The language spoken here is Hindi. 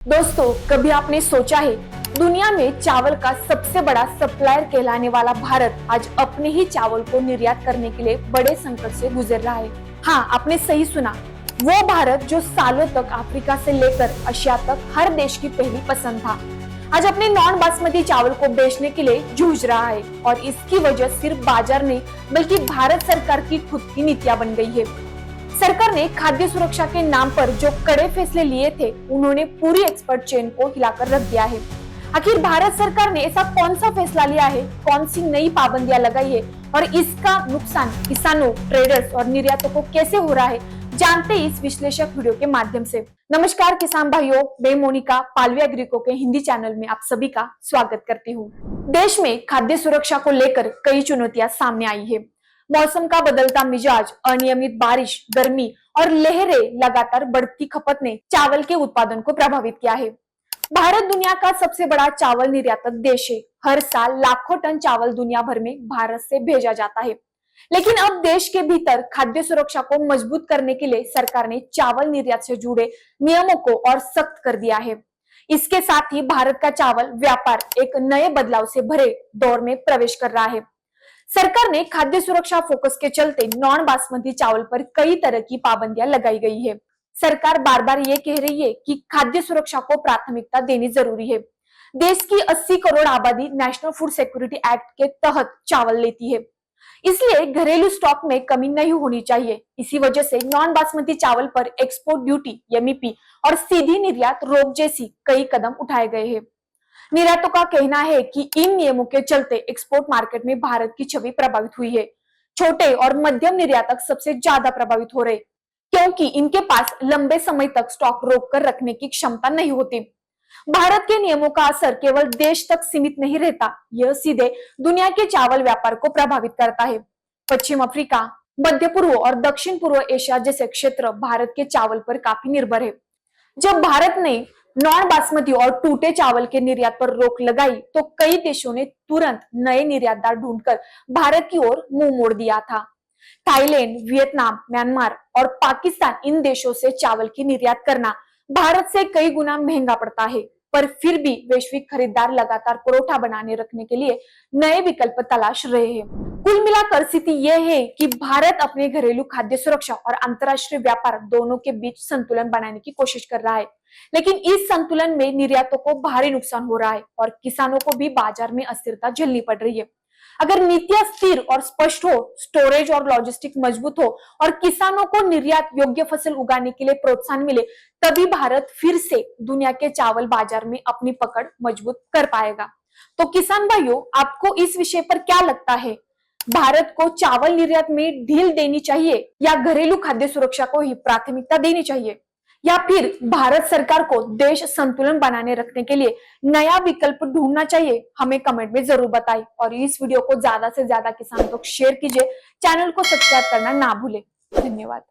दोस्तों, कभी आपने सोचा है दुनिया में चावल का सबसे बड़ा सप्लायर कहलाने वाला भारत आज अपने ही चावल को निर्यात करने के लिए बड़े संकट से गुजर रहा है। हाँ, आपने सही सुना, वो भारत जो सालों तक अफ्रीका से लेकर एशिया तक हर देश की पहली पसंद था, आज अपने नॉन बासमती चावल को बेचने के लिए जूझ रहा है। और इसकी वजह सिर्फ बाजार नहीं बल्कि भारत सरकार की खुद की नीतियां बन गई है। सरकार ने खाद्य सुरक्षा के नाम पर जो कड़े फैसले लिए थे, उन्होंने पूरी एक्सपर्ट चेन को हिलाकर रख दिया है। आखिर भारत सरकार ने ऐसा कौन सा फैसला लिया है, कौन सी नई पाबंदियां लगाई है और इसका नुकसान किसानों, ट्रेडर्स और निर्यातकों को कैसे हो रहा है, जानते इस विश्लेषक वीडियो के माध्यम से। नमस्कार किसान भाइयों, मैं मोनिका पालवी एग्रीको के हिंदी चैनल में आप सभी का स्वागत करती हूँ। देश में खाद्य सुरक्षा को लेकर कई चुनौतियां सामने आई है। मौसम का बदलता मिजाज, अनियमित बारिश, गर्मी और लहरें, लगातार बढ़ती खपत ने चावल के उत्पादन को प्रभावित किया है। भारत दुनिया का सबसे बड़ा चावल निर्यातक देश है। हर साल लाखों टन चावल दुनिया भर में भारत से भेजा जाता है। लेकिन अब देश के भीतर खाद्य सुरक्षा को मजबूत करने के लिए सरकार ने चावल निर्यात से जुड़े नियमों को और सख्त कर दिया है। इसके साथ ही भारत का चावल व्यापार एक नए बदलाव से भरे दौर में प्रवेश कर रहा है। सरकार ने खाद्य सुरक्षा फोकस के चलते नॉन बासमती चावल पर कई तरह की पाबंदियां लगाई गई है। सरकार बार बार ये कह रही है कि खाद्य सुरक्षा को प्राथमिकता देनी जरूरी है। देश की 80 करोड़ आबादी नेशनल फूड सिक्योरिटी एक्ट के तहत चावल लेती है, इसलिए घरेलू स्टॉक में कमी नहीं होनी चाहिए। इसी वजह से नॉन बासमती चावल पर एक्सपोर्ट ड्यूटी, एमईपी और सीधी निर्यात रोक जैसी कई कदम उठाए गए हैं। निर्यातकों का कहना है कि इन नियमों के चलते एक्सपोर्ट मार्केट में भारत की छवि प्रभावित हुई है। छोटे और मध्यम निर्यातक सबसे ज्यादा प्रभावित हो रहे, क्योंकि इनके पास लंबे समय तक स्टॉक रोक कर रखने की क्षमता नहीं होती। भारत के नियमों का असर केवल देश तक सीमित नहीं रहता, यह सीधे दुनिया के चावल व्यापार को प्रभावित करता है। पश्चिम अफ्रीका, मध्य पूर्व और दक्षिण पूर्व एशिया जैसे क्षेत्र भारत के चावल पर काफी निर्भर है। जब भारत ने नॉन बासमती और टूटे चावल के निर्यात पर रोक लगाई तो कई देशों ने तुरंत नए निर्यातदार ढूंढकर भारत की ओर मुंह मोड़ दिया था। थाईलैंड, वियतनाम, म्यांमार और पाकिस्तान, इन देशों से चावल की निर्यात करना भारत से कई गुना महंगा पड़ता है, पर फिर भी वैश्विक खरीदार लगातार पुरौठा बनाने रखने के लिए नए विकल्प तलाश रहे हैं। कुल मिलाकर स्थिति यह है कि भारत अपने घरेलू खाद्य सुरक्षा और अंतर्राष्ट्रीय व्यापार दोनों के बीच संतुलन बनाने की कोशिश कर रहा है। लेकिन इस संतुलन में निर्यातों को भारी नुकसान हो रहा है और किसानों को भी बाजार में अस्थिरता झेलनी पड़ रही है। अगर नीतियां स्थिर और स्पष्ट हो, स्टोरेज और लॉजिस्टिक मजबूत हो और किसानों को निर्यात योग्य फसल उगाने के लिए प्रोत्साहन मिले, तभी भारत फिर से दुनिया के चावल बाजार में अपनी पकड़ मजबूत कर पाएगा। तो किसान भाइयों, आपको इस विषय पर क्या लगता है? भारत को चावल निर्यात में ढील देनी चाहिए या घरेलू खाद्य सुरक्षा को ही प्राथमिकता देनी चाहिए, या फिर भारत सरकार को देश संतुलन बनाने रखने के लिए नया विकल्प ढूंढना चाहिए? हमें कमेंट में जरूर बताएं और इस वीडियो को ज्यादा से ज्यादा किसानों तक शेयर कीजिए। चैनल को सब्सक्राइब करना ना भूलें। धन्यवाद।